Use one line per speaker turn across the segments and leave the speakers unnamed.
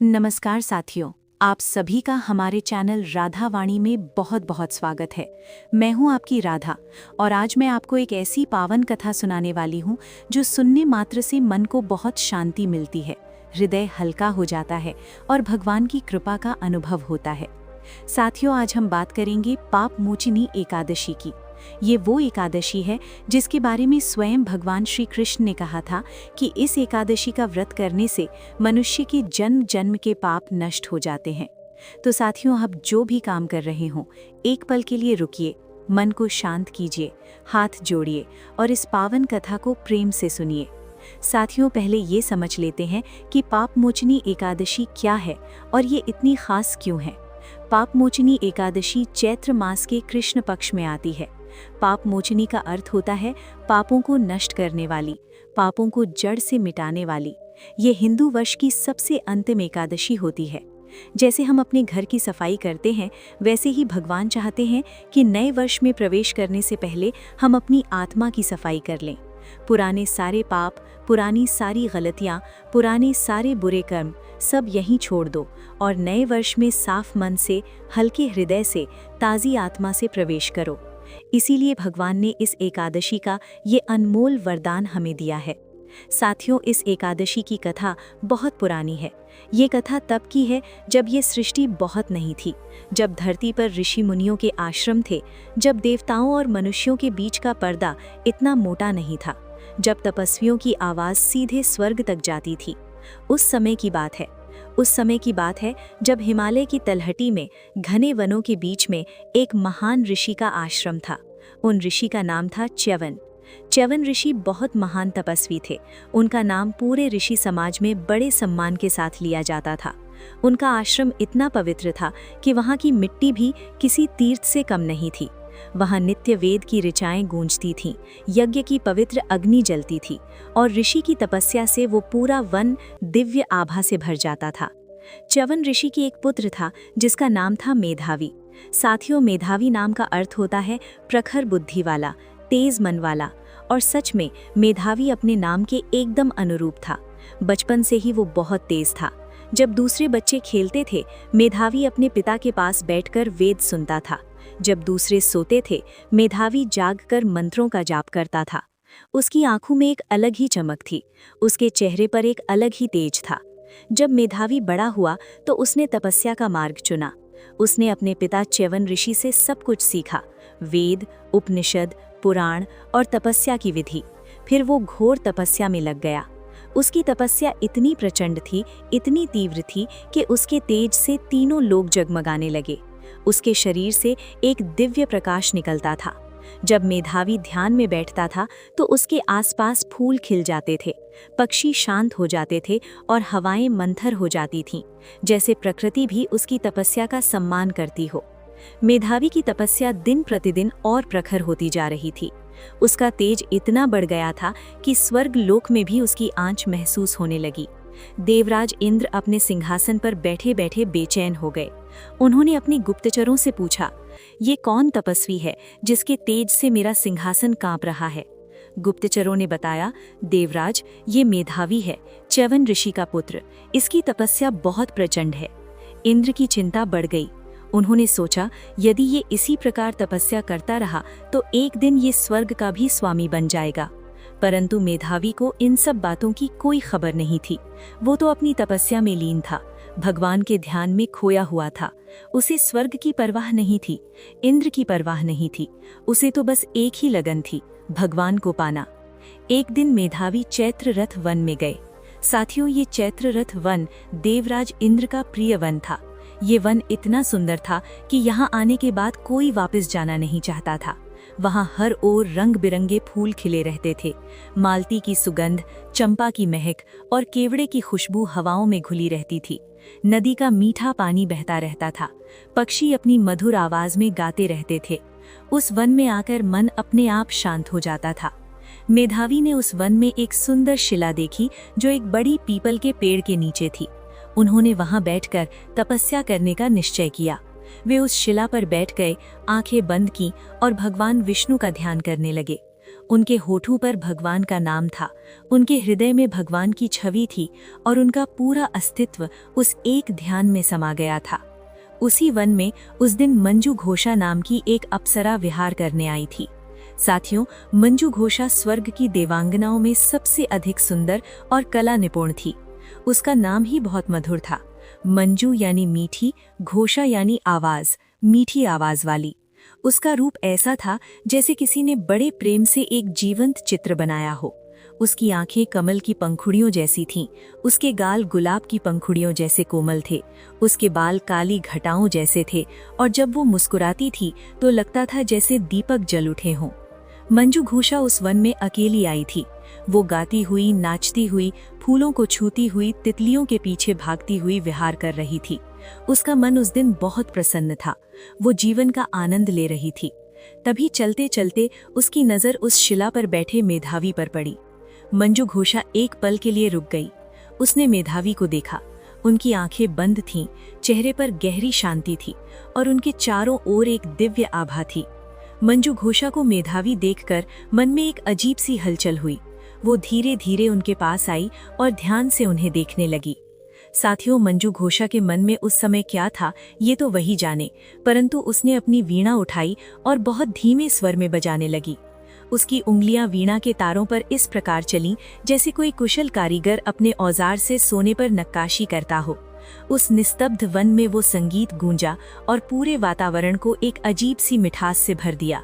नमस्कार साथियों, आप सभी का हमारे चैनल राधा वाणी में बहुत बहुत स्वागत है। मैं हूं आपकी राधा और आज मैं आपको एक ऐसी पावन कथा सुनाने वाली हूं जो सुनने मात्र से मन को बहुत शांति मिलती है, हृदय हल्का हो जाता है और भगवान की कृपा का अनुभव होता है। साथियों, आज हम बात करेंगे पाप मोचनी एकादशी की। ये वो एकादशी है जिसके बारे में स्वयं भगवान श्री कृष्ण ने कहा था कि इस एकादशी का व्रत करने से मनुष्य के जन्म जन्म के पाप नष्ट हो जाते हैं। तो साथियों, आप जो भी काम कर रहे हों, एक पल के लिए रुकिए, मन को शांत कीजिए, हाथ जोड़िए और इस पावन कथा को प्रेम से सुनिए। साथियों, पहले ये समझ लेते हैं कि पाप मोचनी एकादशी क्या है और ये इतनी खास क्यों है। पाप मोचनी एकादशी चैत्र मास के कृष्ण पक्ष में आती है। पाप मोचनी का अर्थ होता है पापों को नष्ट करने वाली, पापों को जड़ से मिटाने वाली। ये हिंदू वर्ष की सबसे अंतिम एकादशी होती है। जैसे हम अपने घर की सफाई करते हैं, वैसे ही भगवान चाहते हैं कि नए वर्ष में प्रवेश करने से पहले हम अपनी आत्मा की सफाई कर लें। पुराने सारे पाप, पुरानी सारी गलतियाँ, पुराने सारे बुरे कर्म सब यहीं छोड़ दो और नए वर्ष में साफ मन से, हल्के हृदय से, ताज़ी आत्मा से प्रवेश करो। इसीलिए भगवान ने इस एकादशी का ये अनमोल वरदान हमें दिया है। साथियों, इस एकादशी की कथा बहुत पुरानी है। ये कथा तब की है जब ये सृष्टि बहुत नहीं थी, जब धरती पर ऋषि मुनियों के आश्रम थे, जब देवताओं और मनुष्यों के बीच का पर्दा इतना मोटा नहीं था, जब तपस्वियों की आवाज़ सीधे स्वर्ग तक जाती थी। उस समय की बात है। उस समय की बात है जब हिमालय की तलहटी में घने वनों के बीच में एक महान ऋषि का आश्रम था। उन ऋषि का नाम था च्यवन। च्यवन ऋषि बहुत महान तपस्वी थे। उनका नाम पूरे ऋषि समाज में बड़े सम्मान के साथ लिया जाता था। उनका आश्रम इतना पवित्र था कि वहाँ की मिट्टी भी किसी तीर्थ से कम नहीं थी। वहाँ नित्य वेद की ऋचाएं गूंजती थीं, यज्ञ की पवित्र अग्नि जलती थी और ऋषि की तपस्या से वो पूरा वन दिव्य आभा से भर जाता था। च्यवन ऋषि की एक पुत्र था जिसका नाम था मेधावी। साथियों, मेधावी नाम का अर्थ होता है प्रखर बुद्धि वाला, तेज मन वाला। और सच में मेधावी अपने नाम के एकदम अनुरूप था। बचपन से ही वो बहुत तेज था। जब दूसरे बच्चे खेलते थे, मेधावी अपने पिता के पास बैठकर वेद सुनता था। जब दूसरे सोते थे, मेधावी जागकर मंत्रों का जाप करता था। उसकी आंखों में एक अलग ही चमक थी, उसके चेहरे पर एक अलग ही तेज था। जब मेधावी बड़ा हुआ तो उसने तपस्या का मार्ग चुना। उसने अपने पिता च्यवन ऋषि से सब कुछ सीखा, वेद, उपनिषद, पुराण और तपस्या की विधि। फिर वो घोर तपस्या में लग गया। उसकी तपस्या इतनी प्रचंड थी, इतनी तीव्र थी कि उसके तेज से तीनों लोग जगमगाने लगे। उसके शरीर से एक दिव्य प्रकाश निकलता था। जब मेधावी ध्यान में बैठता था तो उसके आसपास फूल खिल जाते थे, पक्षी शांत हो जाते थे और हवाएं मंथर हो जाती थीं, जैसे प्रकृति भी उसकी तपस्या का सम्मान करती हो। मेधावी की तपस्या दिन प्रतिदिन और प्रखर होती जा रही थी। उसका तेज इतना बढ़ गया था कि स्वर्ग लोक में भी उसकी आंच महसूस होने लगी। देवराज इंद्र अपने सिंहासन पर बैठे बैठे बेचैन हो गए। उन्होंने अपने गुप्तचरों से पूछा, ये कौन तपस्वी है जिसके तेज से मेरा सिंहासन कांप रहा है? गुप्तचरों ने बताया, देवराज, ये मेधावी है, च्यवन ऋषि का पुत्र। इसकी तपस्या बहुत प्रचंड है। इंद्र की चिंता बढ़ गई। उन्होंने सोचा, यदि ये इसी प्रकार तपस्या करता रहा तो एक दिन ये स्वर्ग का भी स्वामी बन जाएगा। परंतु मेधावी को इन सब बातों की कोई खबर नहीं थी। वो तो अपनी तपस्या में लीन था, भगवान के ध्यान में खोया हुआ था। उसे स्वर्ग की परवाह नहीं थी, इंद्र की परवाह नहीं थी। उसे तो बस एक ही लगन थी, भगवान को पाना। एक दिन मेधावी चैत्र रथ वन में गए। साथियों, ये चैत्र रथ वन देवराज इंद्र का प्रिय वन था। ये वन इतना सुंदर था कि यहाँ आने के बाद कोई वापस जाना नहीं चाहता था। वहाँ हर ओर रंग बिरंगे फूल खिले रहते थे। मालती की सुगंध, चंपा की महक और केवड़े की खुशबू हवाओं में घुली रहती थी। नदी का मीठा पानी बहता रहता था। पक्षी अपनी मधुर आवाज में गाते रहते थे। उस वन में आकर मन अपने आप शांत हो जाता था। मेधावी ने उस वन में एक सुंदर शिला देखी जो एक बड़ी पीपल के पेड़ के नीचे थी। उन्होंने वहां बैठकर तपस्या करने का निश्चय किया। वे उस शिला पर बैठ गए, आंखें बंद की और भगवान विष्णु का ध्यान करने लगे। उनके होठों पर भगवान का नाम था, उनके हृदय में भगवान की छवि थी और उनका पूरा अस्तित्व उस एक ध्यान में समा गया था। उसी वन में उस दिन मंजू घोषा नाम की एक अप्सरा विहार करने आई थी। साथियों, मंजू घोषा स्वर्ग की देवांगनाओं में सबसे अधिक सुंदर और कला निपुण थी। उसका नाम ही बहुत मधुर था। मंजू यानी मीठी, घोषा यानी आवाज, मीठी आवाज वाली। उसका रूप ऐसा था जैसे किसी ने बड़े प्रेम से एक जीवंत चित्र बनाया हो। उसकी आंखें कमल की पंखुड़ियों जैसी थीं, उसके गाल गुलाब की पंखुड़ियों जैसे कोमल थे, उसके बाल काली घटाओं जैसे थे और जब वो मुस्कुराती थी तो लगता था जैसे दीपक जल उठे हों। मंजू घोषा उस वन में अकेली आई थी। वो गाती हुई, नाचती हुई, फूलों को छूती हुई, तितलियों के पीछे भागती हुई विहार कर रही थी। उसका मन उस दिन बहुत प्रसन्न था। वो जीवन का आनंद ले रही थी। तभी चलते चलते उसकी नजर उस शिला पर बैठे मेधावी पर पड़ी। मंजू घोषा एक पल के लिए रुक गई। उसने मेधावी को देखा। उनकी आंखें बंद थीं, चेहरे पर गहरी शांति थी और उनके चारों ओर एक दिव्य आभा थी। मंजू घोषा को मेधावी देखकर मन में एक अजीब सी हलचल हुई। वो धीरे धीरे उनके पास आई और ध्यान से उन्हें देखने लगी। साथियों, मंजू घोषा के मन में उस समय क्या था ये तो वही जाने, परंतु उसने अपनी वीणा उठाई और बहुत धीमे स्वर में बजाने लगी। उसकी उंगलियां वीणा के तारों पर इस प्रकार चलीं जैसे कोई कुशल कारीगर अपने औजार से सोने पर नक्काशी करता हो। उस निस्तब्ध वन में वो संगीत गूंजा और पूरे वातावरण को एक अजीब सी मिठास से भर दिया।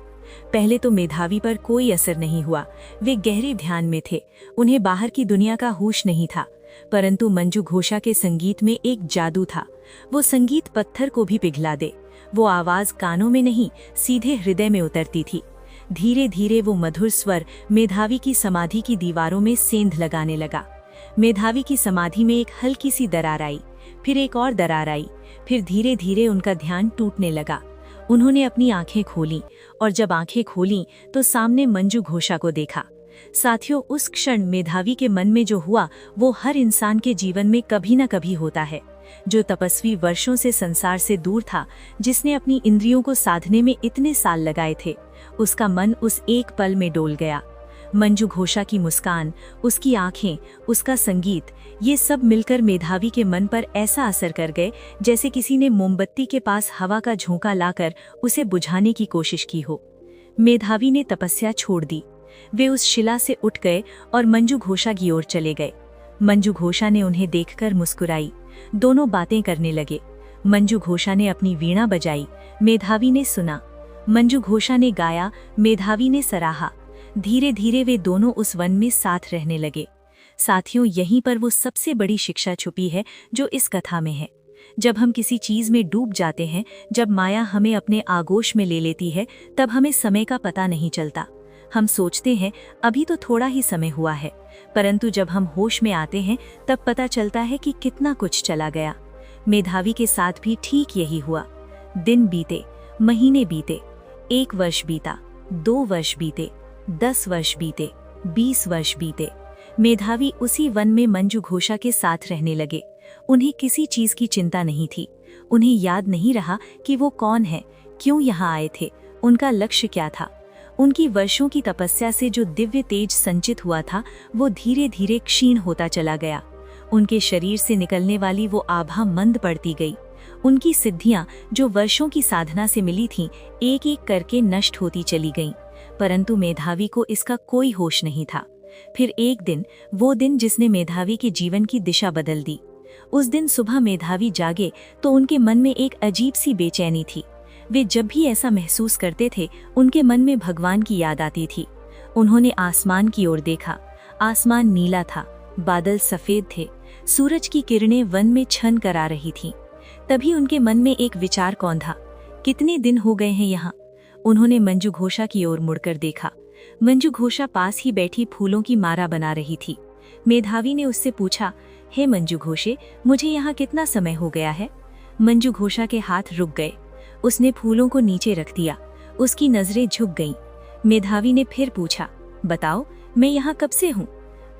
पहले तो मेधावी पर कोई असर नहीं हुआ। वे गहरे ध्यान में थे। उन्हें बाहर की दुनिया का होश नहीं था। परंतु मंजू घोषा के संगीत में एक जादू था। वो संगीत पत्थर को भी पिघला दे। वो आवाज कानों में नहीं, सीधे हृदय में उतरती थी। धीरे धीरे वो मधुर स्वर मेधावी की समाधि की दीवारों में सेंध लगाने लगा। मेधावी की समाधि में एक हल्की सी दरार आई, फिर एक और दरार आई, फिर धीरे धीरे उनका ध्यान टूटने लगा। उन्होंने अपनी आंखें खोलीं और जब आंखें खोलीं तो सामने मंजू घोषा को देखा। साथियों, उस क्षण मेधावी के मन में जो हुआ वो हर इंसान के जीवन में कभी न कभी होता है। जो तपस्वी वर्षों से संसार से दूर था, जिसने अपनी इंद्रियों को साधने में इतने साल लगाए थे, उसका मन उस एक पल में डोल गया। मंजू घोषा की मुस्कान, उसकी आंखें, उसका संगीत, ये सब मिलकर मेधावी के मन पर ऐसा असर कर गए जैसे किसी ने मोमबत्ती के पास हवा का झोंका लाकर उसे बुझाने की कोशिश की हो। मेधावी ने तपस्या छोड़ दी। वे उस शिला से उठ गए और मंजू घोषा की ओर चले गए। मंजू घोषा ने उन्हें देखकर मुस्कुराई। दोनों बातें करने लगे। मंजू घोषा ने अपनी वीणा बजाई, मेधावी ने सुना। मंजू घोषा ने गाया, मेधावी ने सराहा। धीरे धीरे वे दोनों उस वन में साथ रहने लगे। साथियों, यहीं पर वो सबसे बड़ी शिक्षा छुपी है जो इस कथा में है। जब हम किसी चीज में डूब जाते हैं, जब माया हमें अपने आगोश में ले लेती है, तब हमें समय का पता नहीं चलता। हम सोचते हैं अभी तो थोड़ा ही समय हुआ है, परंतु जब हम होश में आते हैं तब पता चलता है कि कितना कुछ चला गया। मेधावी के साथ भी ठीक यही हुआ। दिन बीते, महीने बीते, 1 वर्ष बीता, 2 वर्ष बीते, 10 वर्ष बीते, 20 वर्ष बीते। मेधावी उसी वन में मंजू घोषा के साथ रहने लगे। उन्हें किसी चीज की चिंता नहीं थी। उन्हें याद नहीं रहा कि वो कौन है, क्यों यहाँ आए थे, उनका लक्ष्य क्या था। उनकी वर्षों की तपस्या से जो दिव्य तेज संचित हुआ था वो धीरे धीरे क्षीण होता चला गया। उनके शरीर से निकलने वाली वो आभा मंद पड़ती गई। उनकी सिद्धियां जो वर्षों की साधना से मिली थीं, एक एक करके नष्ट होती चली गईं। परंतु मेधावी को इसका कोई होश नहीं था। फिर एक दिन, वो दिन जिसने मेधावी के जीवन की दिशा बदल दी। उस दिन सुबह मेधावी जागे तो उनके मन में एक अजीब सी बेचैनी थी। वे जब भी ऐसा महसूस करते थे, उनके मन में भगवान की याद आती थी। उन्होंने आसमान की ओर देखा। आसमान नीला था, बादल सफेद थे, सूरज की किरणें वन में छन कर आ रही थीं। तभी उनके मन में एक विचार कौंधा, कितने दिन हो गए हैं यहाँ। उन्होंने मंजू घोषा की ओर मुड़कर देखा। मंजू घोषा पास ही बैठी फूलों की माला बना रही थी। मेधावी ने उससे पूछा, हे मंजू घोषे, मुझे यहाँ कितना समय हो गया है। मंजू घोषा के हाथ रुक गए। उसने फूलों को नीचे रख दिया। उसकी नजरें झुक गईं। मेधावी ने फिर पूछा, बताओ, मैं यहाँ कब से हूँ।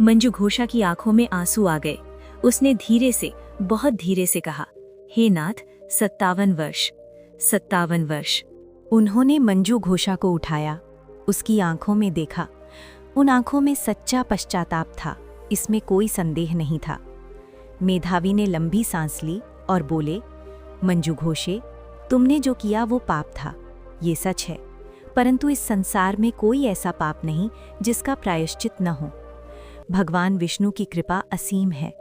मंजू घोषा की आंखों में आंसू आ गए। उसने धीरे से, बहुत धीरे से कहा, हे नाथ, 57 वर्ष, 57 वर्ष। उन्होंने मंजू घोषा को उठाया, उसकी आंखों में देखा। उन आंखों में सच्चा पश्चाताप था, इसमें कोई संदेह नहीं था। मेधावी ने लंबी सांस ली और बोले, मंजू घोषे, तुमने जो किया वो पाप था, ये सच है, परंतु इस संसार में कोई ऐसा पाप नहीं जिसका प्रायश्चित न हो। भगवान विष्णु की कृपा असीम है,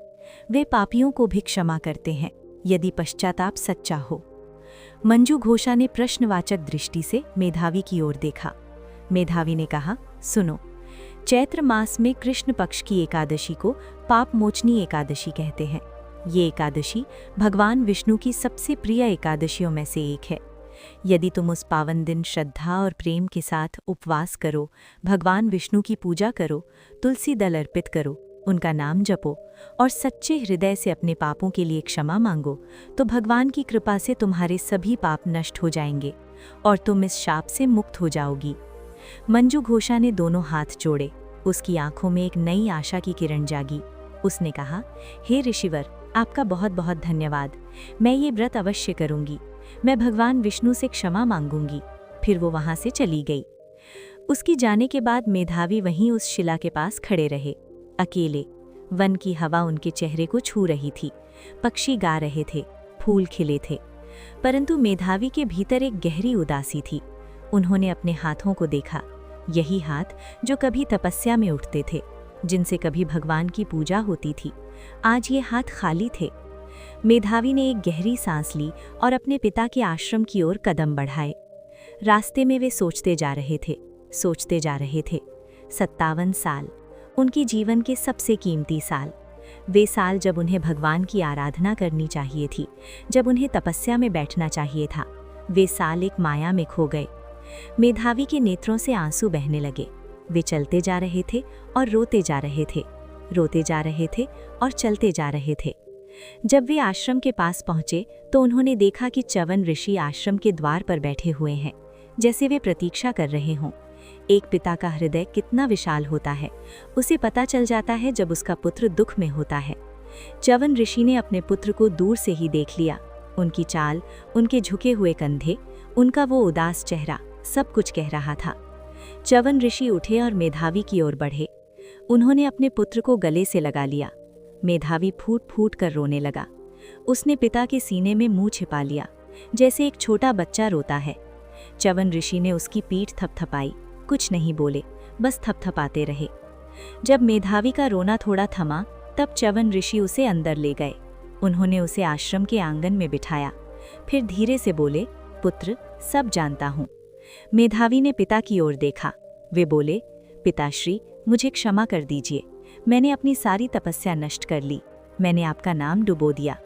वे पापियों को भी क्षमा करते हैं यदि पश्चाताप सच्चा हो। मंजू घोषा ने प्रश्नवाचक दृष्टि से मेधावी की ओर देखा। मेधावी ने कहा, सुनो, चैत्र मास में कृष्ण पक्ष की एकादशी को पाप मोचनी एकादशी कहते हैं। ये एकादशी भगवान विष्णु की सबसे प्रिय एकादशियों में से एक है। यदि तुम उस पावन दिन श्रद्धा और प्रेम के साथ उपवास करो, भगवान विष्णु की पूजा करो, तुलसी दल अर्पित करो, उनका नाम जपो और सच्चे हृदय से अपने पापों के लिए क्षमा मांगो, तो भगवान की कृपा से तुम्हारे सभी पाप नष्ट हो जाएंगे और तुम इस शाप से मुक्त हो जाओगी। मंजू घोषा ने दोनों हाथ जोड़े। उसकी आंखों में एक नई आशा की किरण जागी। उसने कहा, हे ऋषिवर, आपका बहुत बहुत धन्यवाद। मैं ये व्रत अवश्य करूंगी। मैं भगवान विष्णु से क्षमा मांगूंगी। फिर वो वहां से चली गई। उसकी जाने के बाद मेधावी वहीं उस शिला के पास खड़े रहे, अकेले। वन की हवा उनके चेहरे को छू रही थी, पक्षी गा रहे थे, फूल खिले थे, परंतु मेधावी के भीतर एक गहरी उदासी थी। उन्होंने अपने हाथों को देखा, यही हाथ जो कभी तपस्या में उठते थे, जिनसे कभी भगवान की पूजा होती थी। आज ये हाथ खाली थे। मेधावी ने एक गहरी सांस ली और अपने पिता के आश्रम की ओर कदम बढ़ाए। रास्ते में वे सोचते जा रहे थे, 57 साल, उनके जीवन के सबसे कीमती साल। वे साल जब उन्हें भगवान की आराधना करनी चाहिए थी, जब उन्हें तपस्या में बैठना चाहिए था। वे साल एक माया में खो गए। मेधावी के नेत्रों से आंसू बहने लगे। वे चलते जा रहे थे और रोते जा रहे थे, रोते जा रहे थे और चलते जा रहे थे। जब वे आश्रम के पास पहुंचे तो उन्होंने देखा कि च्यवन ऋषि आश्रम के द्वार पर बैठे हुए हैं, जैसे वे प्रतीक्षा कर रहे हों। एक पिता का हृदय कितना विशाल होता है, उसे पता चल जाता है जब उसका पुत्र दुख में होता है। च्यवन ऋषि ने अपने पुत्र को दूर से ही देख लिया। उनकी चाल, उनके झुके हुए कंधे, उनका वो उदास चेहरा, सब कुछ कह रहा था। च्यवन ऋषि उठे और मेधावी की ओर बढ़े। उन्होंने अपने पुत्र को गले से लगा लिया। मेधावी फूट फूट कर रोने लगा। उसने पिता के सीने में मुंह छिपा लिया, जैसे एक छोटा बच्चा रोता है। च्यवन ऋषि ने उसकी पीठ थपथपाई, कुछ नहीं बोले, बस थपथपाते रहे। जब मेधावी का रोना थोड़ा थमा, तब च्यवन ऋषि उसे अंदर ले गए। उन्होंने उसे आश्रम के आंगन में बिठाया। फिर धीरे से बोले, पुत्र, सब जानता हूँ। मेधावी ने पिता की ओर देखा। वे बोले, पिताश्री, मुझे क्षमा कर दीजिए। मैंने अपनी सारी तपस्या नष्ट कर ली। मैंने आपका नाम डुबो दिया।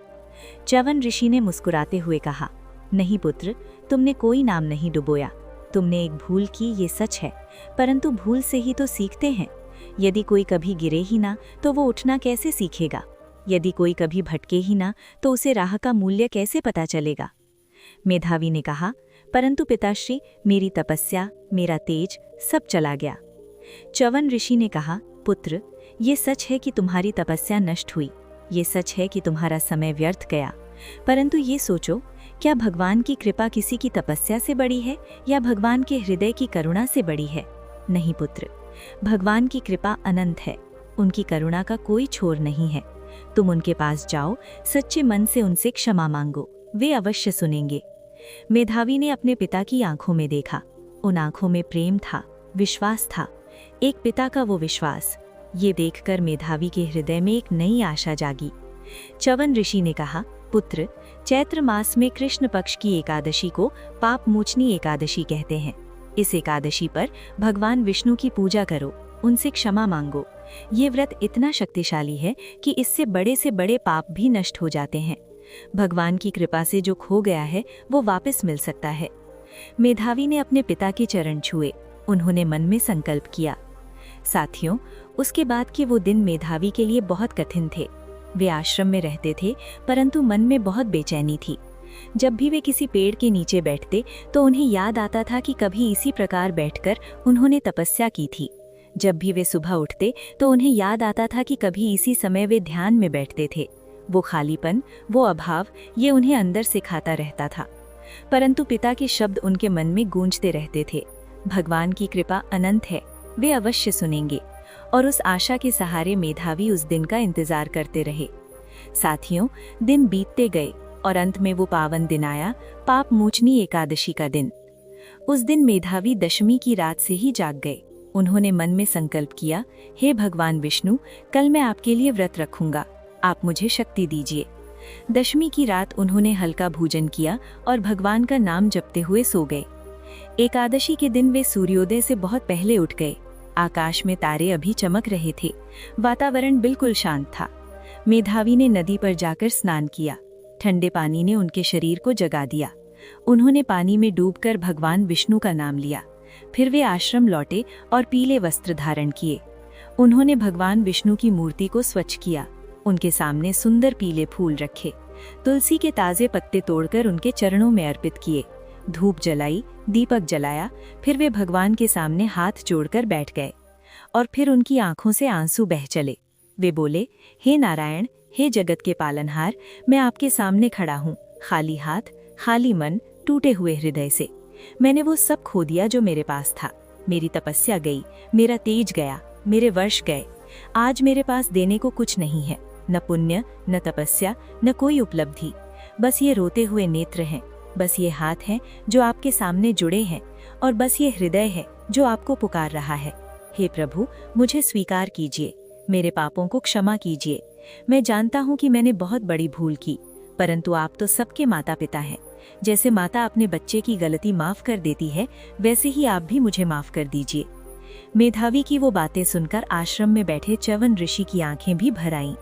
च्यवन ऋषि ने मुस्कुराते हुए कहा, नहीं पुत्र, तुमने कोई नाम नहीं डुबोया। तुमने एक भूल की, ये सच है, परंतु भूल से ही तो सीखते हैं। यदि कोई कभी गिरे ही ना तो वो उठना कैसे सीखेगा? यदि कोई कभी भटके ही ना तो उसे राह का मूल्य कैसे पता चलेगा? मेधावी ने कहा, परंतु पिताश्री, मेरी तपस्या, मेरा तेज सब चला गया। च्यवन ऋषि ने कहा, पुत्र, ये सच है कि तुम्हारी तपस्या नष्ट हुई, ये सच है कि तुम्हारा समय व्यर्थ गया, परंतु ये सोचो, क्या भगवान की कृपा किसी की तपस्या से बड़ी है या भगवान के हृदय की करुणा से बड़ी है? नहीं पुत्र, भगवान की कृपा अनंत है, उनकी करुणा का कोई छोर नहीं है। तुम उनके पास जाओ, सच्चे मन से उनसे क्षमा मांगो, वे अवश्य सुनेंगे। मेधावी ने अपने पिता की आंखों में देखा। उन आंखों में प्रेम था, विश्वास था, एक पिता का वो विश्वास। ये देखकर मेधावी के हृदय में एक नई आशा जागी। च्यवन ऋषि ने कहा, पुत्र, चैत्र मास में कृष्ण पक्ष की एकादशी को पाप मोचनी एकादशी कहते हैं। इस एकादशी पर भगवान विष्णु की पूजा करो, उनसे क्षमा मांगो। ये व्रत इतना शक्तिशाली है कि इससे बड़े से बड़े पाप भी नष्ट हो जाते हैं। भगवान की कृपा से जो खो गया है वो वापस मिल सकता है। मेधावी ने अपने पिता के चरण छुए। उन्होंने मन में संकल्प किया। साथियों, उसके बाद के वो दिन मेधावी के लिए बहुत कठिन थे। वे आश्रम में रहते थे, परंतु मन में बहुत बेचैनी थी। जब भी वे किसी पेड़ के नीचे बैठते तो उन्हें याद आता था कि कभी इसी प्रकार बैठकर उन्होंने तपस्या की थी। जब भी वे सुबह उठते तो उन्हें याद आता था कि कभी इसी समय वे ध्यान में बैठते थे। वो खालीपन, वो अभाव, ये उन्हें अंदर से खाता रहता था। परंतु पिता के शब्द उनके मन में गूंजते रहते थे, भगवान की कृपा अनंत है, वे अवश्य सुनेंगे। और उस आशा के सहारे मेधावी उस दिन का इंतजार करते रहे। साथियों, दिन बीतते गए और अंत में वो पावन दिन आया, पाप मोचनी एकादशी का दिन। उस दिन मेधावी दशमी की रात से ही जाग गए। उन्होंने मन में संकल्प किया, हे भगवान विष्णु, कल मैं आपके लिए व्रत रखूंगा, आप मुझे शक्ति दीजिए। दशमी की रात उन्होंने हल्का भोजन किया और भगवान का नाम जपते हुए सो गए। एकादशी के दिन वे सूर्योदय से बहुत पहले उठ गए। आकाश में तारे अभी चमक रहे थे। वातावरण बिल्कुल शांत था। मेधावी ने नदी पर जाकर स्नान किया। ठंडे पानी ने उनके शरीर को जगा दिया। उन्होंने पानी में डूबकर भगवान विष्णु का नाम लिया। फिर वे आश्रम लौटे और पीले वस्त्र धारण किए। उन्होंने भगवान विष्णु की मूर्ति को स्वच्छ किया। उनके सामने सुंदर पीले फूल रखे। तुलसी के ताजे पत्ते तोड़कर उनके चरणों में अर्पित किए। धूप जलाई, दीपक जलाया। फिर वे भगवान के सामने हाथ जोड़कर बैठ गए और फिर उनकी आंखों से आंसू बह चले। वे बोले, हे नारायण, हे जगत के पालनहार, मैं आपके सामने खड़ा हूँ, खाली हाथ, खाली मन, टूटे हुए हृदय से। मैंने वो सब खो दिया जो मेरे पास था। मेरी तपस्या गई, मेरा तेज गया, मेरे वर्ष गए। आज मेरे पास देने को कुछ नहीं है, न पुण्य, न तपस्या, न कोई उपलब्धि। बस ये रोते हुए नेत्र हैं, बस ये हाथ हैं जो आपके सामने जुड़े हैं, और बस ये हृदय है जो आपको पुकार रहा है। हे प्रभु, मुझे स्वीकार कीजिए, मेरे पापों को क्षमा कीजिए। मैं जानता हूँ कि मैंने बहुत बड़ी भूल की, परंतु आप तो सबके माता पिता हैं। जैसे माता अपने बच्चे की गलती माफ कर देती है, वैसे ही आप भी मुझे माफ कर दीजिए। मेधावी की वो बातें सुनकर आश्रम में बैठे च्यवन ऋषि की आंखें भी भर आईं।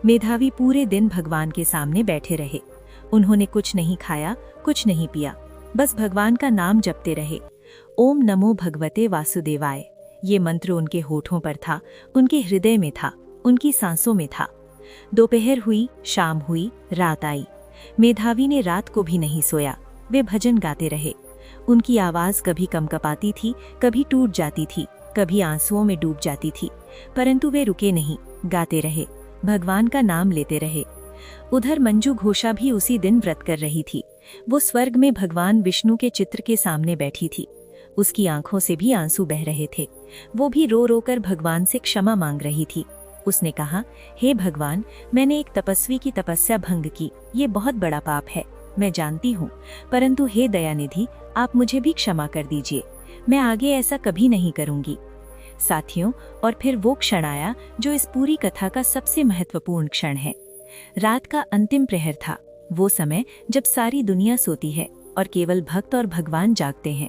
मेधावी पूरे दिन भगवान के सामने बैठे रहे। उन्होंने कुछ नहीं खाया, कुछ नहीं पिया, बस भगवान का नाम जपते रहे। ओम नमो भगवते वासुदेवाय, ये मंत्र उनके होठों पर था, उनके हृदय में था, उनकी सांसों में था। दोपहर हुई, शाम हुई, रात आई। मेधावी ने रात को भी नहीं सोया। वे भजन गाते रहे। उनकी आवाज कभी कंपकपाती थी, कभी टूट जाती थी, कभी आंसुओं में डूब जाती थी, परंतु वे रुके नहीं, गाते रहे, भगवान का नाम लेते रहे। उधर मंजू घोषा भी उसी दिन व्रत कर रही थी। वो स्वर्ग में भगवान विष्णु के चित्र के सामने बैठी थी। उसकी आंखों से भी आंसू बह रहे थे। वो भी रो रो कर भगवान से क्षमा मांग रही थी। उसने कहा, हे भगवान, मैंने एक तपस्वी की तपस्या भंग की, ये बहुत बड़ा पाप है, मैं जानती हूँ, परंतु हे दयानिधि, आप मुझे भी क्षमा कर दीजिए। मैं आगे ऐसा कभी नहीं करूंगी। साथियों, और फिर वो क्षण आया जो इस पूरी कथा का सबसे महत्वपूर्ण क्षण है। रात का अंतिम प्रहर था, वो समय जब सारी दुनिया सोती है और केवल भक्त और भगवान जागते हैं।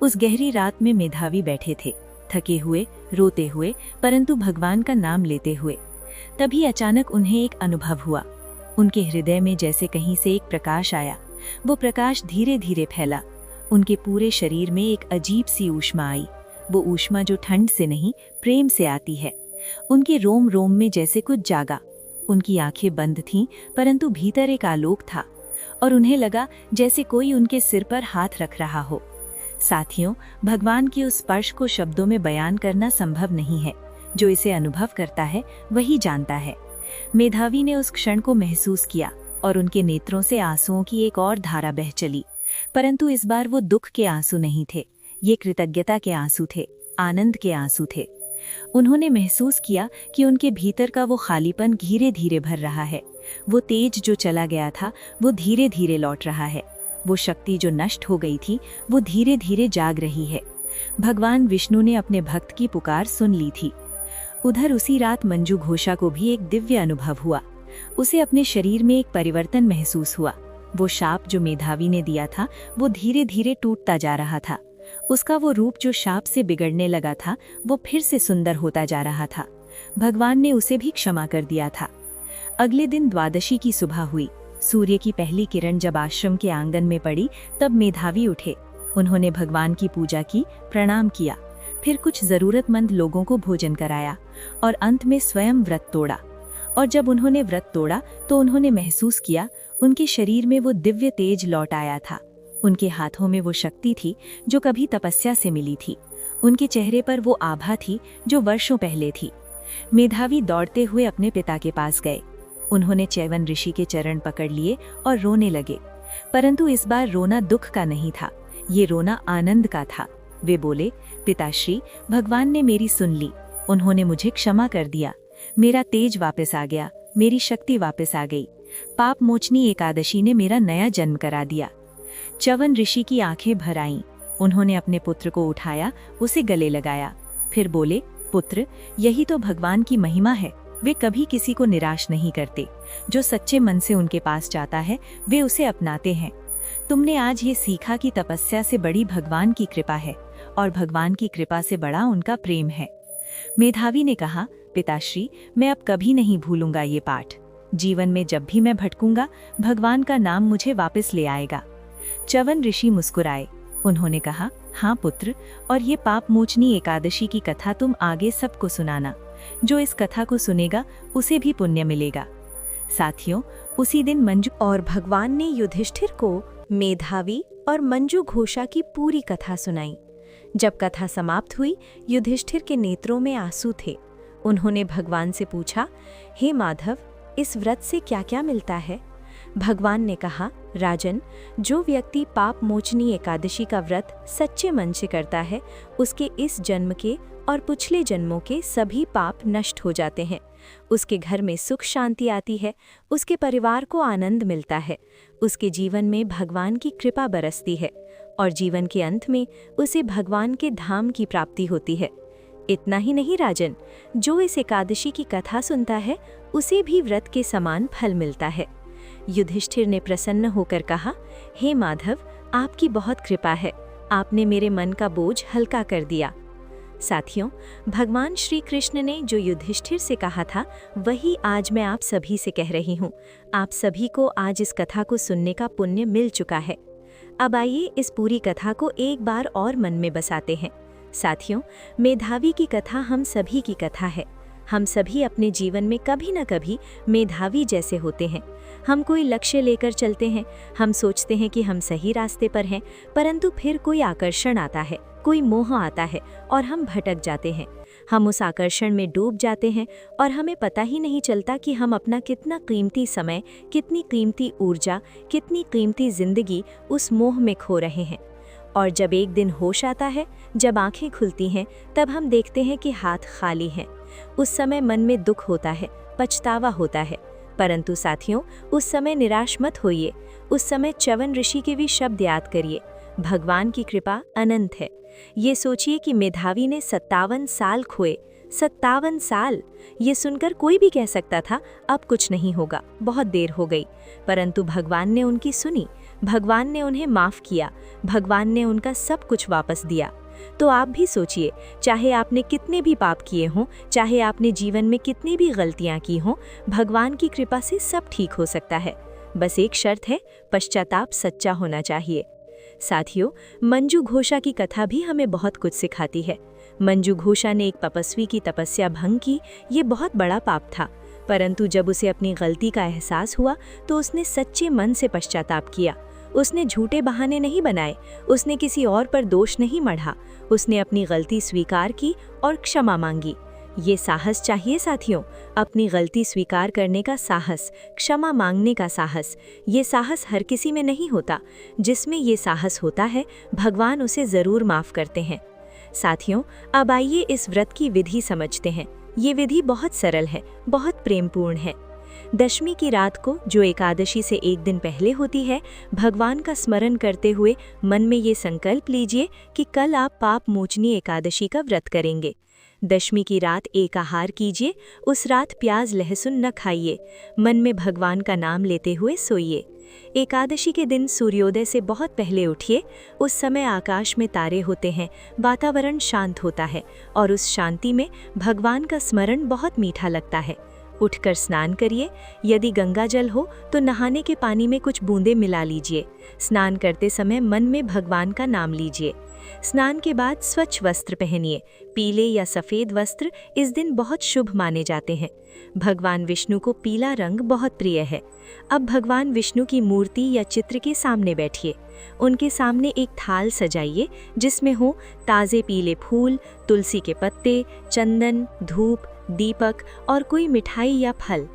उस गहरी रात में मेधावी बैठे थे, थके हुए, रोते हुए, परंतु भगवान का नाम लेते हुए। तभी अचानक उन्हें एक अनुभव हुआ। उनके हृदय में जैसे कहीं से एक प्रकाश आया। वो प्रकाश धीरे धीरे फैला। उनके पूरे शरीर में एक अजीब सी ऊष्मा आई। वो ऊष्मा जो ठंड से नहीं, प्रेम से आती है। उनके रोम रोम में जैसे कुछ जागा। उनकी आंखें बंद थीं, परंतु भीतर एक आलोक था, और उन्हें लगा जैसे कोई उनके सिर पर हाथ रख रहा हो। साथियों, भगवान की उस स्पर्श को शब्दों में बयान करना संभव नहीं है। जो इसे अनुभव करता है वही जानता है। मेधावी ने उस क्षण को महसूस किया और उनके नेत्रों से आंसुओं की एक और धारा बह चली। परंतु इस बार वो दुख के आंसू नहीं थे, ये कृतज्ञता के आंसू थे, आनंद के आंसू थे। उन्होंने महसूस किया कि उनके भीतर का वो खालीपन धीरे धीरे भर रहा है। वो तेज जो चला गया था वो धीरे धीरे लौट रहा है। वो शक्ति जो नष्ट हो गई थी वो धीरे धीरे जाग रही है। भगवान विष्णु ने अपने भक्त की पुकार सुन ली थी। उधर उसी रात मंजू घोषा को भी एक दिव्य अनुभव हुआ। उसे अपने शरीर में एक परिवर्तन महसूस हुआ। वो शाप जो मेधावी ने दिया था वो धीरे धीरे टूटता जा रहा था। उसका वो रूप जो शाप से बिगड़ने लगा था वो फिर से सुंदर होता जा रहा था। भगवान ने उसे भी क्षमा कर दिया था। अगले दिन द्वादशी की सुबह हुई। सूर्य की पहली किरण जब आश्रम के आंगन में पड़ी तब मेधावी उठे। उन्होंने भगवान की पूजा की, प्रणाम किया, फिर कुछ जरूरतमंद लोगों को भोजन कराया और अंत में स्वयं व्रत तोड़ा। और जब उन्होंने व्रत तोड़ा तो उन्होंने महसूस किया उनके शरीर में वो दिव्य तेज लौट आया था। उनके हाथों में वो शक्ति थी जो कभी तपस्या से मिली थी। उनके चेहरे पर वो आभा थी जो वर्षों पहले थी। मेधावी दौड़ते हुए अपने पिता के पास गए। उन्होंने च्यवन ऋषि के चरण पकड़ लिए और रोने लगे। परंतु इस बार रोना दुख का नहीं था, ये रोना आनंद का था। वे बोले, पिताश्री, भगवान ने मेरी सुन ली, उन्होंने मुझे क्षमा कर दिया, मेरा तेज वापस आ गया, मेरी शक्ति वापस आ गई। पाप मोचनी एकादशी ने मेरा नया जन्म करा दिया। च्यवन ऋषि की आंखें भर आईं। उन्होंने अपने पुत्र को उठाया, उसे गले लगाया, फिर बोले, पुत्र, यही तो भगवान की महिमा है, वे कभी किसी को निराश नहीं करते। जो सच्चे मन से उनके पास जाता है वे उसे अपनाते हैं। तुमने आज ये सीखा कि तपस्या से बड़ी भगवान की कृपा है और भगवान की कृपा से बड़ा उनका प्रेम है। मेधावी ने कहा, पिताश्री, मैं अब कभी नहीं भूलूंगा ये पाठ। जीवन में जब भी मैं भटकूंगा, भगवान का नाम मुझे वापस ले आएगा। च्यवन ऋषि मुस्कुराए। उन्होंने कहा, हाँ पुत्र, और ये पाप मोचनी एकादशी की कथा तुम आगे सबको सुनाना। जो इस कथा को सुनेगा उसे भी पुण्य मिलेगा। साथियों, उसी दिन मंजू
और भगवान ने युधिष्ठिर को मेधावी और मंजू घोषा की पूरी कथा सुनाई। जब कथा समाप्त हुई, युधिष्ठिर के नेत्रों में आंसू थे। उन्होंने भगवान से पूछा, हे माधव, इस व्रत से क्या क्या मिलता है? भगवान ने कहा, राजन, जो व्यक्ति पाप मोचनी एकादशी का व्रत सच्चे मन से करता है, उसके इस जन्म के और पिछले जन्मों के सभी पाप नष्ट हो जाते हैं। उसके घर में सुख शांति आती है, उसके परिवार को आनंद मिलता है, उसके जीवन में भगवान की कृपा बरसती है और जीवन के अंत में उसे भगवान के धाम की प्राप्ति होती है। इतना ही नहीं राजन, जो इस एकादशी की कथा सुनता है उसे भी व्रत के समान फल मिलता है। युधिष्ठिर ने प्रसन्न होकर कहा, हे माधव, आपकी बहुत कृपा है, आपने मेरे मन का बोझ हल्का कर दिया। साथियों, भगवान श्री कृष्ण ने जो युधिष्ठिर से कहा था वही आज मैं आप सभी से कह रही हूँ। आप सभी को आज इस कथा को सुनने का पुण्य मिल चुका है। अब आइए इस पूरी कथा को एक बार और मन में बसाते हैं। साथियों, मेधावी की कथा हम सभी की कथा है। हम सभी अपने जीवन में कभी न कभी मेधावी जैसे होते हैं। हम कोई लक्ष्य लेकर चलते हैं, हम सोचते हैं कि हम सही रास्ते पर हैं, परंतु फिर कोई आकर्षण आता है, कोई मोह आता है और हम भटक जाते हैं। हम उस आकर्षण में डूब जाते हैं और हमें पता ही नहीं चलता कि हम अपना कितना कीमती समय, कितनी कीमती ऊर्जा, कितनी कीमती जिंदगी उस मोह में खो रहे हैं। और जब एक दिन होश आता है, जब आंखें खुलती हैं, तब हम देखते हैं कि हाथ खाली हैं। उस समय मन में दुख होता है, पछतावा होता है, परंतु साथियों, उस समय निराश मत होइए। उस समय च्यवन ऋषि के भी शब्द याद करिए, भगवान की कृपा अनंत है। ये सोचिए कि मेधावी ने 57 साल खोए। 57 साल! ये सुनकर कोई भी कह सकता था अब कुछ नहीं होगा, बहुत देर हो गई, परंतु भगवान ने उनकी सुनी। भगवान ने उन्हें माफ किया, भगवान ने उनका सब कुछ वापस दिया। तो आप भी सोचिए, चाहे आपने कितने भी पाप किए हों, चाहे आपने जीवन में कितनी भी गलतियां की हों, भगवान की कृपा से सब ठीक हो सकता है। बस एक शर्त है, पश्चाताप सच्चा होना चाहिए। साथियों, मंजू घोषा की कथा भी हमें बहुत कुछ सिखाती है। मंजू घोषा ने एक तपस्वी की तपस्या भंग की। ये बहुत बड़ा पाप था, परंतु जब उसे अपनी गलती का एहसास हुआ तो उसने सच्चे मन से पश्चाताप किया। उसने झूठे बहाने नहीं बनाए, उसने किसी और पर दोष नहीं मढ़ा, उसने अपनी गलती स्वीकार की और क्षमा मांगी। ये साहस चाहिए साथियों, अपनी गलती स्वीकार करने का साहस, क्षमा मांगने का साहस। ये साहस हर किसी में नहीं होता। जिसमें ये साहस होता है, भगवान उसे ज़रूर माफ़ करते हैं। साथियों, अब आइए इस व्रत की विधि समझते हैं। ये विधि बहुत सरल है, बहुत प्रेमपूर्ण है। दशमी की रात को, जो एकादशी से एक दिन पहले होती है, भगवान का स्मरण करते हुए मन में ये संकल्प लीजिए कि कल आप पाप मोचनी एकादशी का व्रत करेंगे। दशमी की रात एक आहार कीजिए, उस रात प्याज लहसुन न खाइए, मन में भगवान का नाम लेते हुए सोइए। एकादशी के दिन सूर्योदय से बहुत पहले उठिए। उस समय आकाश में तारे होते हैं, वातावरण शांत होता है और उस शांति में भगवान का स्मरण बहुत मीठा लगता है। उठकर स्नान करिए। यदि गंगा जल हो तो नहाने के पानी में कुछ बूंदें मिला लीजिए। स्नान करते समय मन में भगवान का नाम लीजिए। स्नान के बाद स्वच्छ वस्त्र पहनिए। पीले या सफ़ेद वस्त्र इस दिन बहुत शुभ माने जाते हैं। भगवान विष्णु को पीला रंग बहुत प्रिय है। अब भगवान विष्णु की मूर्ति या चित्र के सामने बैठिए। उनके सामने एक थाल सजाइए जिसमें हो ताज़े पीले फूल, तुलसी के पत्ते, चंदन, धूप, दीपक और कोई मिठाई या फल।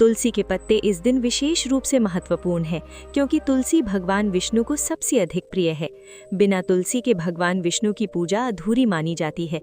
तुलसी के पत्ते इस दिन विशेष रूप से महत्वपूर्ण है क्योंकि तुलसी भगवान विष्णु को सबसे अधिक प्रिय है। बिना तुलसी के भगवान विष्णु की पूजा अधूरी मानी जाती है।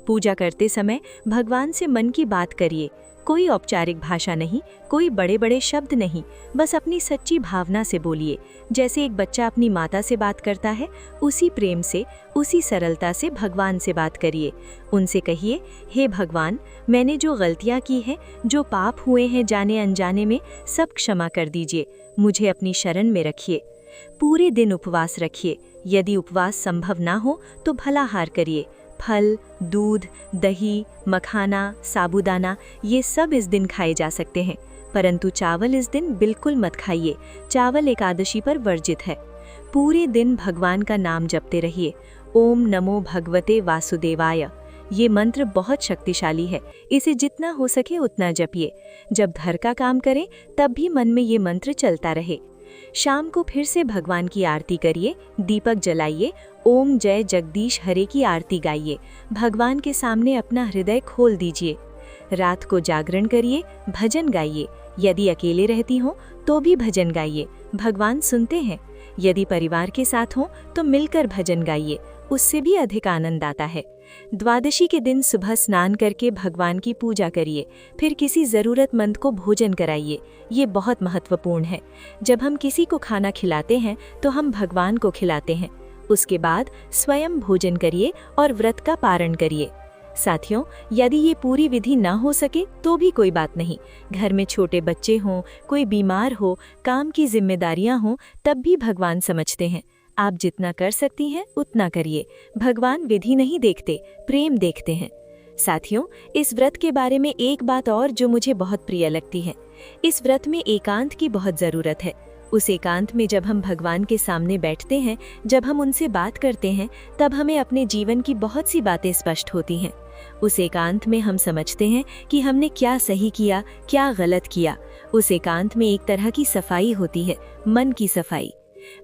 पूजा करते समय भगवान से मन की बात करिए। कोई औपचारिक भाषा नहीं, कोई बड़े बड़े शब्द नहीं, बस अपनी सच्ची भावना से बोलिए। जैसे एक बच्चा अपनी माता से बात करता है, उसी प्रेम से, उसी सरलता से भगवान से बात करिए। उनसे कहिए, हे भगवान, मैंने जो गलतियाँ की हैं, जो पाप हुए हैं जाने अनजाने में, सब क्षमा कर दीजिए। मुझे अपनी शरण में रखिए। पूरे दिन उपवास रखिए। यदि उपवास संभव ना हो तो फलाहार करिए। फल, दूध, दही, मखाना, साबूदाना ये सब इस दिन खाए जा सकते हैं, परंतु चावल इस दिन बिल्कुल मत खाइए। चावल एकादशी पर वर्जित है। पूरे दिन भगवान का नाम जपते रहिए। ओम नमो भगवते वासुदेवाय। ये मंत्र बहुत शक्तिशाली है, इसे जितना हो सके उतना जपिए। जब घर का काम करें तब भी मन में ये मंत्र चलता रहे। शाम को फिर से भगवान की आरती करिए, दीपक जलाइए, ओम जय जगदीश हरे की आरती गाइए। भगवान के सामने अपना हृदय खोल दीजिए। रात को जागरण करिए, भजन गाइए। यदि अकेले रहती हो तो भी भजन गाइए, भगवान सुनते हैं। यदि परिवार के साथ हो तो मिलकर भजन गाइए, उससे भी अधिक आनंद आता है। द्वादशी के दिन सुबह स्नान करके भगवान की पूजा करिए, फिर किसी ज़रूरतमंद को भोजन कराइए। ये बहुत महत्वपूर्ण है। जब हम किसी को खाना खिलाते हैं तो हम भगवान को खिलाते हैं। उसके बाद स्वयं भोजन करिए और व्रत का पारण करिए। साथियों, यदि ये पूरी विधि ना हो सके तो भी कोई बात नहीं। घर में छोटे बच्चे हों, कोई बीमार हो, काम की जिम्मेदारियां हों, तब भी भगवान समझते हैं। आप जितना कर सकती हैं उतना करिए। भगवान विधि नहीं देखते, प्रेम देखते हैं। साथियों, इस व्रत के बारे में एक बात और जो मुझे बहुत प्रिय लगती है। इस व्रत में एकांत की बहुत ज़रूरत है। उस एकांत में जब हम भगवान के सामने बैठते हैं, जब हम उनसे बात करते हैं, तब हमें अपने जीवन की बहुत सी बातें स्पष्ट होती हैं। उस एकांत में हम समझते हैं कि हमने क्या सही किया, क्या गलत किया। उस एकांत में एक तरह की सफाई होती है, मन की सफाई।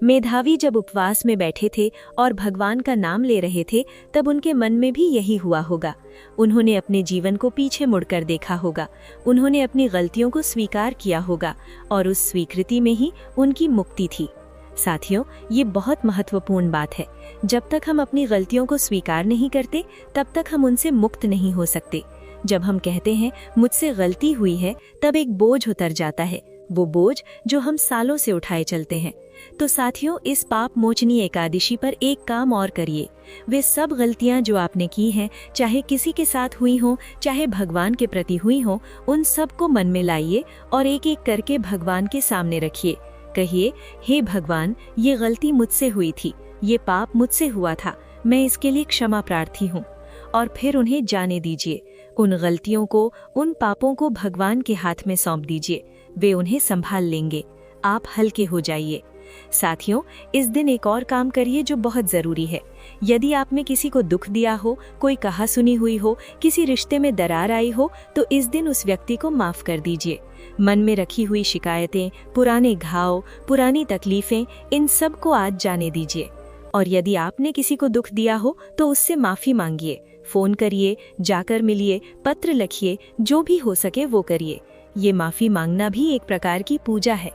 मेधावी जब उपवास में बैठे थे और भगवान का नाम ले रहे थे, तब उनके मन में भी यही हुआ होगा। उन्होंने अपने जीवन को पीछे मुड़कर देखा होगा, उन्होंने अपनी गलतियों को स्वीकार किया होगा और उस स्वीकृति में ही उनकी मुक्ति थी। साथियों, ये बहुत महत्वपूर्ण बात है। जब तक हम अपनी गलतियों को स्वीकार नहीं करते, तब तक हम उनसे मुक्त नहीं हो सकते। जब हम कहते हैं मुझसे गलती हुई है, तब एक बोझ उतर जाता है, वो बोझ जो हम सालों से उठाए चलते हैं। तो साथियों, इस पाप मोचनी एकादशी पर एक काम और करिए। वे सब गलतियां जो आपने की हैं, चाहे किसी के साथ हुई हो, चाहे भगवान के प्रति हुई हो, उन सब को मन में लाइए और एक एक करके भगवान के सामने रखिए। कहिए, हे भगवान, ये गलती मुझसे हुई थी, ये पाप मुझसे हुआ था, मैं इसके लिए क्षमा प्रार्थी हूँ। और फिर उन्हें जाने दीजिए। उन गलतियों को, उन पापों को भगवान के हाथ में सौंप दीजिए। वे उन्हें संभाल लेंगे। आप हल्के हो जाइए। साथियों, इस दिन एक और काम करिए जो बहुत ज़रूरी है। यदि आप में किसी को दुख दिया हो, कोई कहा सुनी हुई हो, किसी रिश्ते में दरार आई हो, तो इस दिन उस व्यक्ति को माफ़ कर दीजिए। मन में रखी हुई शिकायतें, पुराने घाव, पुरानी तकलीफ़ें, इन सब को आज जाने दीजिए। और यदि आपने किसी को दुख दिया हो तो उससे माफ़ी मांगिए। फ़ोन करिए, जाकर मिलिए, पत्र लिखिए, जो भी हो सके वो करिए। ये माफ़ी मांगना भी एक प्रकार की पूजा है।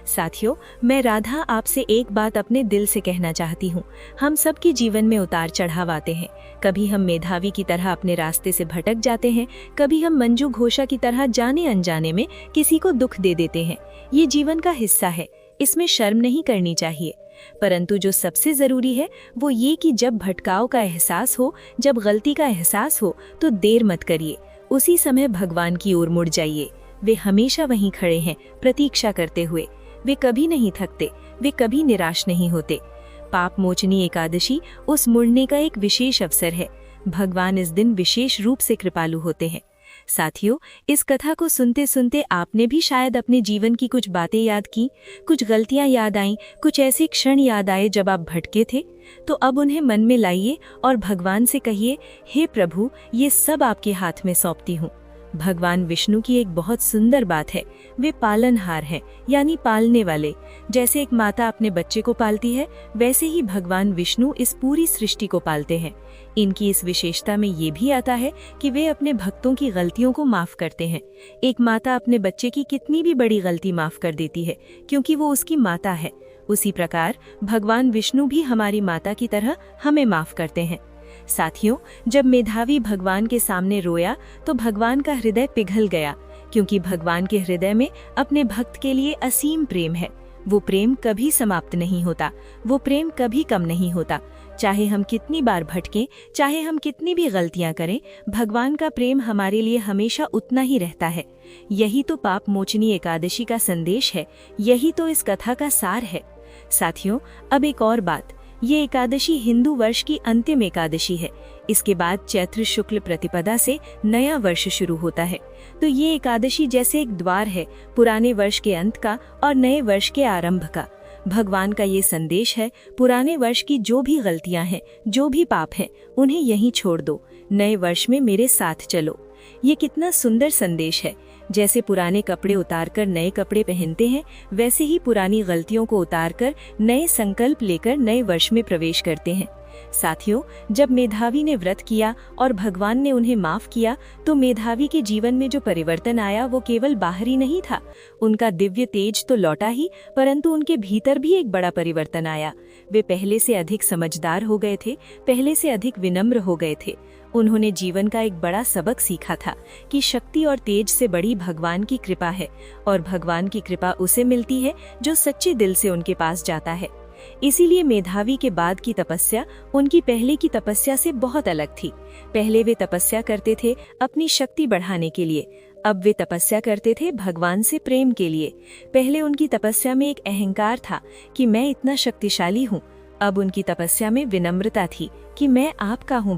साथियों, मैं राधा आपसे एक बात अपने दिल से कहना चाहती हूँ। हम सबके जीवन में उतार चढ़ाव आते हैं। कभी हम मेधावी की तरह अपने रास्ते से भटक जाते हैं, कभी हम मंजू घोषा की तरह जाने अनजाने में किसी को दुख दे देते हैं। ये जीवन का हिस्सा है, इसमें शर्म नहीं करनी चाहिए। परंतु जो सबसे ज़रूरी है वो ये कि जब भटकाव का एहसास हो, जब गलती का एहसास हो, तो देर मत करिए। उसी समय भगवान की ओर मुड़ जाइए। वे हमेशा वहीं खड़े हैं, प्रतीक्षा करते हुए। वे कभी नहीं थकते, वे कभी निराश नहीं होते। पाप मोचनी एकादशी उस मुड़ने का एक विशेष अवसर है। भगवान इस दिन विशेष रूप से कृपालु होते हैं। साथियों, इस कथा को सुनते सुनते आपने भी शायद अपने जीवन की कुछ बातें याद की, कुछ गलतियां याद आईं, कुछ ऐसे क्षण याद आए जब आप भटके थे। तो अब उन्हें मन में लाइए और भगवान से कहिए, हे प्रभु, ये सब आपके हाथ में सौंपती हूँ। भगवान विष्णु की एक बहुत सुंदर बात है, वे पालनहार हैं, यानी पालने वाले। जैसे एक माता अपने बच्चे को पालती है, वैसे ही भगवान विष्णु इस पूरी सृष्टि को पालते हैं। इनकी इस विशेषता में ये भी आता है कि वे अपने भक्तों की गलतियों को माफ करते हैं। एक माता अपने बच्चे की कितनी भी बड़ी गलती माफ कर देती है, क्योंकि वो उसकी माता है। उसी प्रकार भगवान विष्णु भी हमारी माता की तरह हमें माफ करते हैं। साथियों, जब मेधावी भगवान के सामने रोया तो भगवान का हृदय पिघल गया, क्योंकि भगवान के हृदय में अपने भक्त के लिए असीम प्रेम है। वो प्रेम कभी समाप्त नहीं होता, वो प्रेम कभी कम नहीं होता। चाहे हम कितनी बार भटकें, चाहे हम कितनी भी गलतियां करें, भगवान का प्रेम हमारे लिए हमेशा उतना ही रहता है। यही तो पाप मोचनी एकादशी का संदेश है, यही तो इस कथा का सार है। साथियों, अब एक और बात, ये एकादशी हिंदू वर्ष की अंतिम एकादशी है। इसके बाद चैत्र शुक्ल प्रतिपदा से नया वर्ष शुरू होता है। तो ये एकादशी जैसे एक द्वार है, पुराने वर्ष के अंत का और नए वर्ष के आरंभ का। भगवान का ये संदेश है, पुराने वर्ष की जो भी गलतियां हैं, जो भी पाप हैं, उन्हें यहीं छोड़ दो, नए वर्ष में मेरे साथ चलो। ये कितना सुंदर संदेश है। जैसे पुराने कपड़े उतारकर नए कपड़े पहनते हैं, वैसे ही पुरानी गलतियों को उतारकर नए संकल्प लेकर नए वर्ष में प्रवेश करते हैं। साथियों, जब मेधावी ने व्रत किया और भगवान ने उन्हें माफ किया, तो मेधावी के जीवन में जो परिवर्तन आया वो केवल बाहरी नहीं था। उनका दिव्य तेज तो लौटा ही, परंतु उनके भीतर भी एक बड़ा परिवर्तन आया। वे पहले से अधिक समझदार हो गए थे, पहले से अधिक विनम्र हो गए थे। उन्होंने जीवन का एक बड़ा सबक सीखा था कि शक्ति और तेज से बड़ी भगवान की कृपा है, और भगवान की कृपा उसे मिलती है जो सच्चे दिल से उनके पास जाता है। इसीलिए मेधावी के बाद की तपस्या उनकी पहले की तपस्या से बहुत अलग थी। पहले वे तपस्या करते थे अपनी शक्ति बढ़ाने के लिए, अब वे तपस्या करते थे भगवान से प्रेम के लिए। पहले उनकी तपस्या में एक अहंकार था कि मैं इतना शक्तिशाली हूँ, अब उनकी तपस्या में विनम्रता थी कि मैं आपका हूँ।